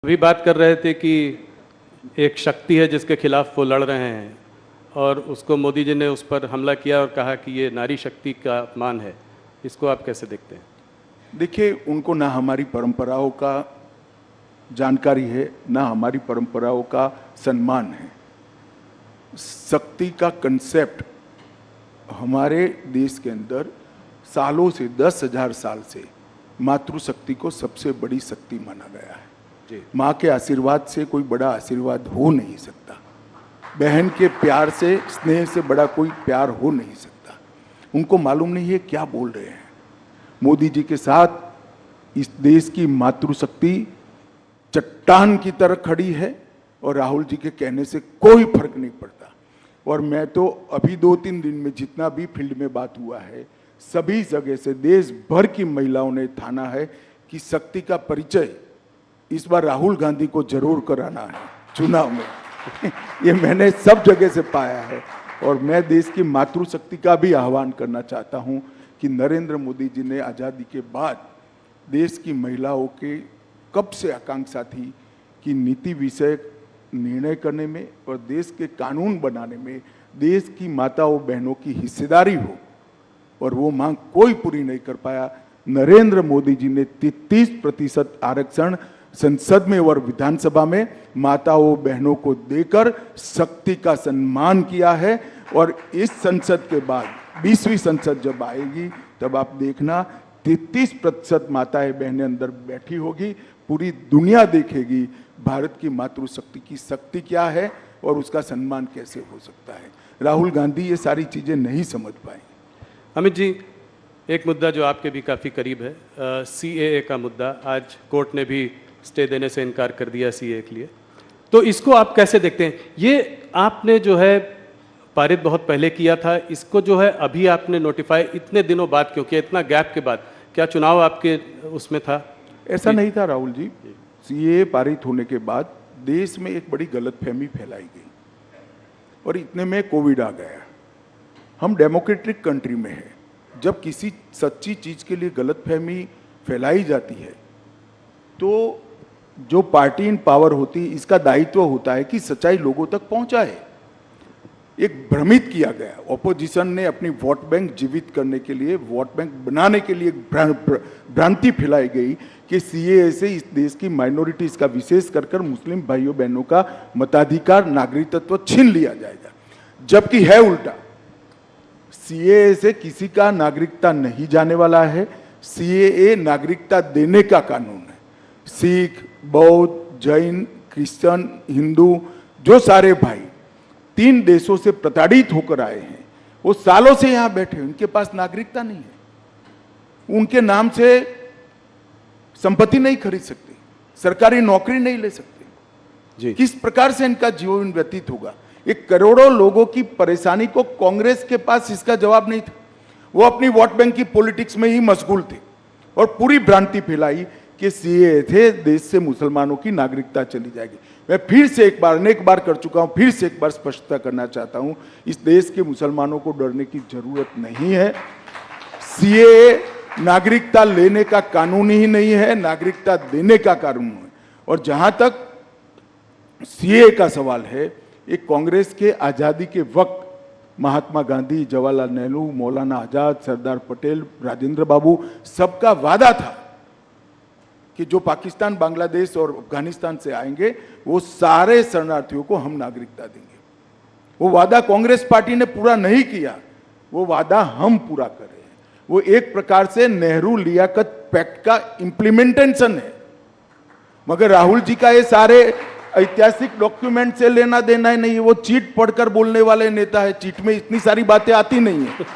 अभी बात कर रहे थे कि एक शक्ति है जिसके खिलाफ वो लड़ रहे हैं और उसको मोदी जी ने उस पर हमला किया और कहा कि ये नारी शक्ति का अपमान है। इसको आप कैसे देखते हैं? देखिए, उनको ना हमारी परंपराओं का जानकारी है, ना हमारी परंपराओं का सम्मान है। शक्ति का कंसेप्ट हमारे देश के अंदर सालों से 10,000 साल से मातृशक्ति को सबसे बड़ी शक्ति माना गया है। माँ के आशीर्वाद से कोई बड़ा आशीर्वाद हो नहीं सकता। बहन के प्यार से, स्नेह से बड़ा कोई प्यार हो नहीं सकता। उनको मालूम नहीं है क्या बोल रहे हैं। मोदी जी के साथ इस देश की मातृशक्ति चट्टान की तरह खड़ी है और राहुल जी के कहने से कोई फर्क नहीं पड़ता। और मैं तो अभी 2-3 दिन में जितना भी फील्ड में बात हुआ है, सभी जगह से देश भर की महिलाओं ने ठाना है कि शक्ति का परिचय इस बार राहुल गांधी को जरूर कराना है चुनाव में। ये मैंने सब जगह से पाया है। और मैं देश की मातृशक्ति का भी आह्वान करना चाहता हूं कि नरेंद्र मोदी जी ने आज़ादी के बाद देश की महिलाओं के कब से आकांक्षा थी कि नीति विषयक निर्णय करने में और देश के कानून बनाने में देश की माताओं बहनों की हिस्सेदारी हो, और वो मांग कोई पूरी नहीं कर पाया। नरेंद्र मोदी जी ने 33% आरक्षण संसद में और विधानसभा में माताओं बहनों को देकर शक्ति का सम्मान किया है। और इस संसद के बाद 20वीं संसद जब आएगी तब आप देखना 33% माताएं बहनें अंदर बैठी होगी। पूरी दुनिया देखेगी भारत की मातृशक्ति की शक्ति क्या है और उसका सम्मान कैसे हो सकता है। राहुल गांधी ये सारी चीजें नहीं समझ पाए। अमित जी, एक मुद्दा जो आपके भी काफ़ी करीब है, CAA का मुद्दा। आज कोर्ट ने भी स्टे देने से इनकार कर दिया CAA के लिए, तो इसको आप कैसे देखते हैं? ये आपने जो है पारित बहुत पहले किया था, इसको जो है अभी आपने नोटिफाई इतने दिनों बाद क्यों किया, इतना गैप के बाद? क्या चुनाव आपके उसमें था? ऐसा नहीं था राहुल जी। CAA पारित होने के बाद देश में एक बड़ी गलतफहमी फैलाई गई और इतने में कोविड आ गया। हम डेमोक्रेटिक कंट्री में हैं। जब किसी सच्ची चीज के लिए गलतफहमी फैलाई जाती है तो जो पार्टी इन पावर होती है, इसका दायित्व होता है कि सच्चाई लोगों तक पहुंचाए। एक भ्रमित किया गया, ऑपोजिशन ने अपनी वोट बैंक जीवित करने के लिए, वोट बैंक बनाने के लिए एक भ्रांति फैलाई गई कि CAA से इस देश की माइनॉरिटीज का, विशेष कर मुस्लिम भाइयों बहनों का मताधिकार, नागरिकत्व छीन लिया जाएगा। जबकि है उल्टा। CAA से किसी का नागरिकता नहीं जाने वाला है। CAA नागरिकता देने का कानून है। सिख, बौद्ध, जैन, क्रिश्चियन, हिंदू, जो सारे भाई 3 देशों से प्रताड़ित होकर आए हैं, वो सालों से यहां बैठे हैं, उनके पास नागरिकता नहीं है। उनके नाम से संपत्ति नहीं खरीद सकते, सरकारी नौकरी नहीं ले सकते जी। किस प्रकार से इनका जीवन व्यतीत होगा? एक करोड़ों लोगों की परेशानी को कांग्रेस के पास इसका जवाब नहीं था। वो अपनी वोट बैंक की पॉलिटिक्स में ही मशगूल थे और पूरी भ्रांति फैलाई कि CAA थे देश से मुसलमानों की नागरिकता चली जाएगी। मैं फिर से एक बार, अनेक बार कर चुका हूं, फिर से एक बार स्पष्टता करना चाहता हूं, इस देश के मुसलमानों को डरने की जरूरत नहीं है। CAA नागरिकता लेने का कानून ही नहीं है, नागरिकता देने का कानून है। और जहां तक CAA का सवाल है, एक कांग्रेस के आजादी के वक्त महात्मा गांधी, जवाहरलाल नेहरू, मौलाना आजाद, सरदार पटेल, राजेंद्र बाबू, सबका वादा था कि जो पाकिस्तान, बांग्लादेश और अफगानिस्तान से आएंगे वो सारे शरणार्थियों को हम नागरिकता देंगे। वो वादा कांग्रेस पार्टी ने पूरा नहीं किया, वो वादा हम पूरा कर रहे हैं। वो एक प्रकार से नेहरू लियाकत पैक्ट का इंप्लीमेंटेशन है। मगर राहुल जी का ये सारे ऐतिहासिक डॉक्यूमेंट से लेना देना ही नहीं है। वो चीट पढ़कर बोलने वाले नेता है। चीट में इतनी सारी बातें आती नहीं है।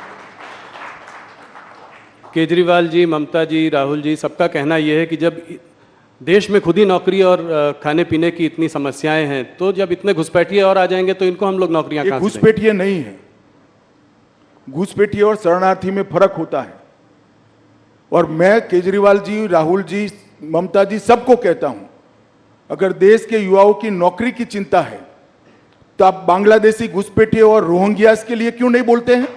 केजरीवाल जी, ममता जी, राहुल जी, सबका कहना यह है कि जब देश में खुद ही नौकरी और खाने पीने की इतनी समस्याएं हैं, तो जब इतने घुसपैठिए और आ जाएंगे तो इनको हम लोग नौकरियां कहां से देंगे? घुसपैठिए नहीं है। घुसपैठिए और शरणार्थी में फर्क होता है। और मैं केजरीवाल जी, राहुल जी, ममता जी सबको कहता हूं, अगर देश के युवाओं की नौकरी की चिंता है तो आप बांग्लादेशी घुसपैठिए और रोहिंग्यास के लिए क्यों नहीं बोलते हैं?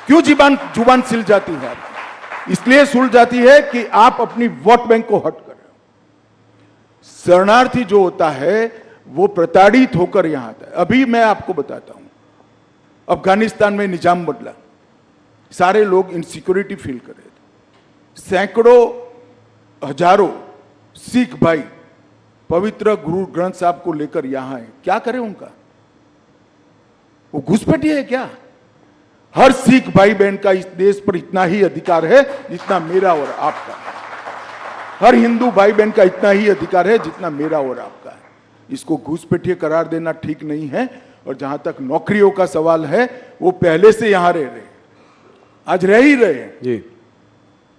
क्यों जुबान सिल जाती है? इसलिए सुल जाती है कि आप अपनी वोट बैंक को हट कर रहे हो। शरणार्थी जो होता है वो प्रताड़ित होकर यहां आता है। अभी मैं आपको बताता हूं, अफगानिस्तान में निजाम बदला, सारे लोग इनसिक्योरिटी फील कर रहे थे, सैकड़ों हजारों सिख भाई पवित्र गुरु ग्रंथ साहब को लेकर यहां है। क्या करें उनका? वो घुसपैठिए है क्या? हर सिख भाई बहन का इस देश पर इतना ही अधिकार है जितना मेरा और आपका है। हर हिंदू भाई बहन का इतना ही अधिकार है जितना मेरा और आपका है। इसको घुसपैठिए करार देना ठीक नहीं है। और जहां तक नौकरियों का सवाल है, वो पहले से यहां रह रहे, आज रह ही रहे हैं जी।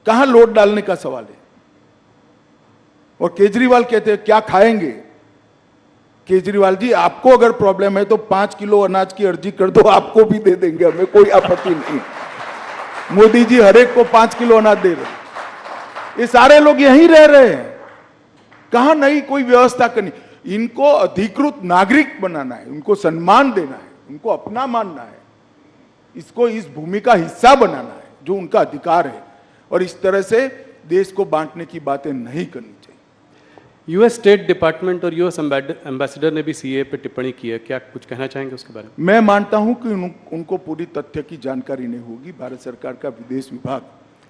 कहां लोट डालने का सवाल है? और केजरीवाल कहते हैं क्या खाएंगे? केजरीवाल जी, आपको अगर प्रॉब्लम है तो 5 किलो अनाज की अर्जी कर दो, आपको भी दे देंगे, हमें कोई आपत्ति नहीं। मोदी जी हर एक को 5 किलो अनाज दे रहे। ये सारे लोग यहीं रह रहे हैं, कहां नहीं कोई व्यवस्था करनी। इनको अधिकृत नागरिक बनाना है, उनको सम्मान देना है, उनको अपना मानना है, इसको इस भूमि का हिस्सा बनाना है जो उनका अधिकार है। और इस तरह से देश को बांटने की बातें नहीं करनी चाहिए। यूएस स्टेट डिपार्टमेंट और यूएस एम्बेसडर ने भी सीए पे टिप्पणी की है, क्या कुछ कहना चाहेंगे उसके बारे में? मैं मानता हूं कि उनको पूरी तथ्य की जानकारी नहीं होगी। भारत सरकार का विदेश विभाग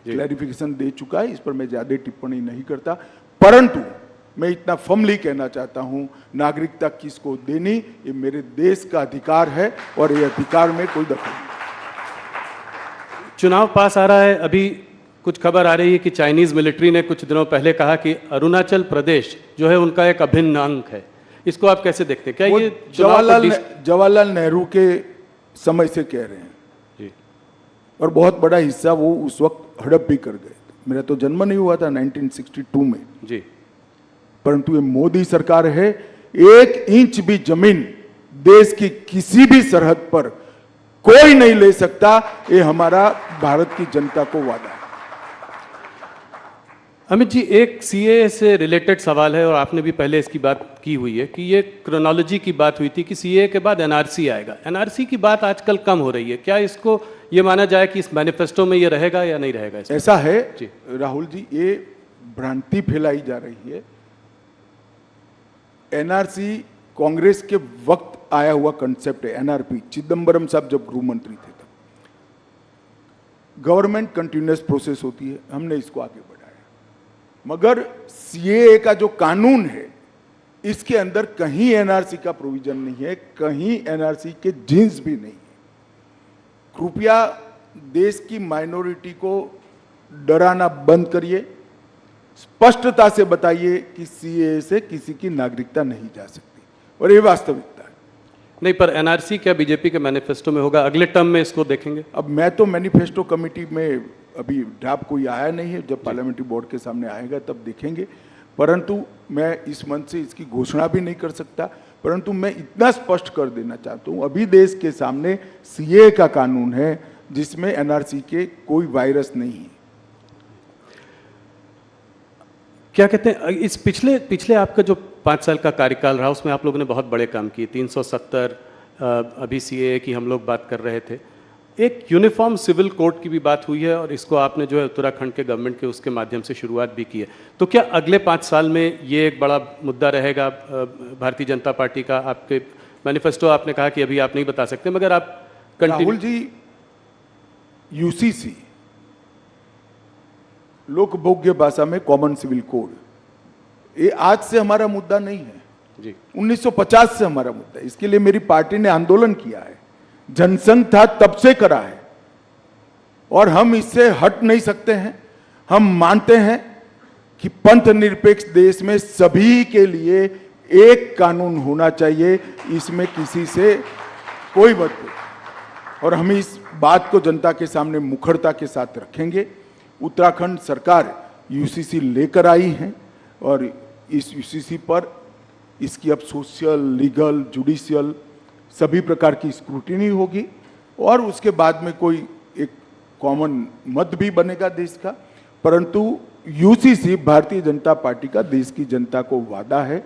क्लैरिफिकेशन दे चुका है, इस पर मैं ज्यादा टिप्पणी नहीं करता। परंतु मैं इतना फर्मली कहना चाहता हूं, नागरिकता किसको देनी ये मेरे देश का अधिकार है और ये अधिकार में कोई दखल नहीं। चुनाव पास आ रहा है, अभी कुछ खबर आ रही है कि चाइनीज मिलिट्री ने कुछ दिनों पहले कहा कि अरुणाचल प्रदेश जो है उनका एक अभिन्न अंग है। इसको आप कैसे देखते हैं? क्या ये जवाहरलाल नेहरू के समय से कह रहे हैं जी। और बहुत बड़ा हिस्सा वो उस वक्त हड़प भी कर गए। मेरा तो जन्म नहीं हुआ था 1962 में जी। परंतु ये मोदी सरकार है, 1 इंच भी जमीन देश की किसी भी सरहद पर कोई नहीं ले सकता। ये हमारा भारत की जनता को वादा है। अमित जी, एक सीए से रिलेटेड सवाल है और आपने भी पहले इसकी बात की हुई है कि ये क्रोनोलॉजी की बात हुई थी कि सीए के बाद एनआरसी आएगा। एनआरसी की बात आजकल कम हो रही है, क्या इसको ये माना जाए कि इस मैनिफेस्टो में ये रहेगा या नहीं रहेगा? ऐसा है जी। राहुल जी, ये भ्रांति फैलाई जा रही है। एनआरसी कांग्रेस के वक्त आया हुआ कंसेप्ट है। एनआरपी चिदम्बरम साहब जब गृह मंत्री थे तब। गवर्नमेंट कंटिन्यूअस प्रोसेस होती है, हमने इसको आगे बढ़ाया। मगर सीएए का जो कानून है इसके अंदर कहीं एनआरसी का प्रोविजन नहीं है, कहीं एनआरसी के जिन्स भी नहीं है। कृपया देश की माइनॉरिटी को डराना बंद करिए, स्पष्टता से बताइए कि सीएए से किसी की नागरिकता नहीं जा सकती और ये वास्तविकता है। नहीं, पर एनआरसी क्या बीजेपी के मैनिफेस्टो में होगा? अगले टर्म में इसको देखेंगे? अब मैं तो मैनिफेस्टो कमेटी में अभी ड्राफ्ट कोई आया नहीं है, जब पार्लियामेंट्री बोर्ड के सामने आएगा तब देखेंगे। परंतु मैं इस मंच से इसकी घोषणा भी नहीं कर सकता, परंतु मैं इतना स्पष्ट कर देना चाहता हूं, अभी देश के सामने सीए का कानून है जिसमें एनआरसी के कोई वायरस नहीं है। क्या कहते हैं, इस पिछले आपका जो 5 साल का कार्यकाल रहा उसमें आप लोगों ने बहुत बड़े काम किए। 370 अभी सीएए की हम लोग बात कर रहे थे, एक यूनिफॉर्म सिविल कोड की भी बात हुई है और इसको आपने जो है उत्तराखंड के गवर्नमेंट के उसके माध्यम से शुरुआत भी की है। तो क्या अगले 5 साल में ये एक बड़ा मुद्दा रहेगा भारतीय जनता पार्टी का? आपके मैनिफेस्टो आपने कहा कि अभी आप नहीं बता सकते, मगर आप राहुल जी, यूसीसी लोकभोग्य भाषा में कॉमन सिविल कोड, ये आज से हमारा मुद्दा नहीं है जी, 1950 से हमारा मुद्दा है। इसके लिए मेरी पार्टी ने आंदोलन किया है, जनसंघ था तब से करा है और हम इससे हट नहीं सकते हैं। हम मानते हैं कि पंथ निरपेक्ष देश में सभी के लिए एक कानून होना चाहिए, इसमें किसी से कोई मतभेद। और हम इस बात को जनता के सामने मुखरता के साथ रखेंगे। उत्तराखंड सरकार यूसीसी लेकर आई है और इस यूसीसी पर इसकी अब सोशल, लीगल, जुडिशियल सभी प्रकार की स्क्रूटिनी होगी और उसके बाद में कोई एक कॉमन मत भी बनेगा देश का। परंतु यूसीसी भारतीय जनता पार्टी का देश की जनता को वादा है।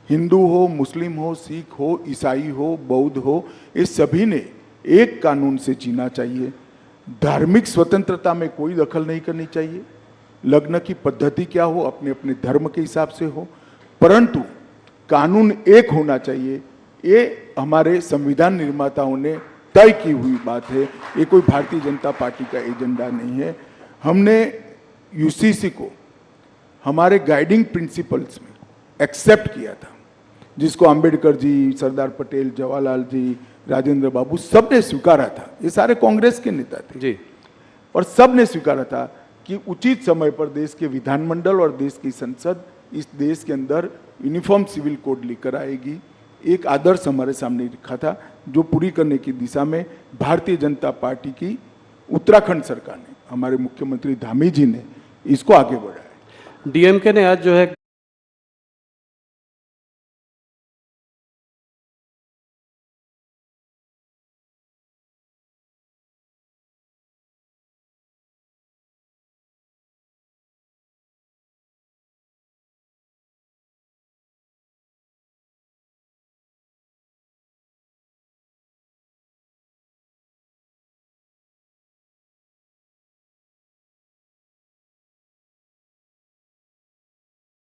हिंदू हो, मुस्लिम हो, सिख हो, ईसाई हो, बौद्ध हो, ये सभी ने एक कानून से जीना चाहिए। धार्मिक स्वतंत्रता में कोई दखल नहीं करनी चाहिए। लग्न की पद्धति क्या हो, अपने अपने धर्म के हिसाब से हो। परंतु कानून एक होना चाहिए, ये हमारे संविधान निर्माताओं ने तय की हुई बात है। ये कोई भारतीय जनता पार्टी का एजेंडा नहीं है। हमने यूसीसी को हमारे गाइडिंग प्रिंसिपल्स में एक्सेप्ट किया था, जिसको अंबेडकर जी, सरदार पटेल, जवाहरलाल जी, राजेंद्र बाबू सब ने स्वीकारा था। ये सारे कांग्रेस के नेता थे जी, और सब ने स्वीकारा था कि उचित समय पर देश के विधानमंडल और देश की संसद इस देश के अंदर यूनिफॉर्म सिविल कोड लेकर आएगी। एक आदर्श हमारे सामने रखा था, जो पूरी करने की दिशा में भारतीय जनता पार्टी की उत्तराखंड सरकार ने, हमारे मुख्यमंत्री धामी जी ने इसको आगे बढ़ाया। डीएमके ने आज जो है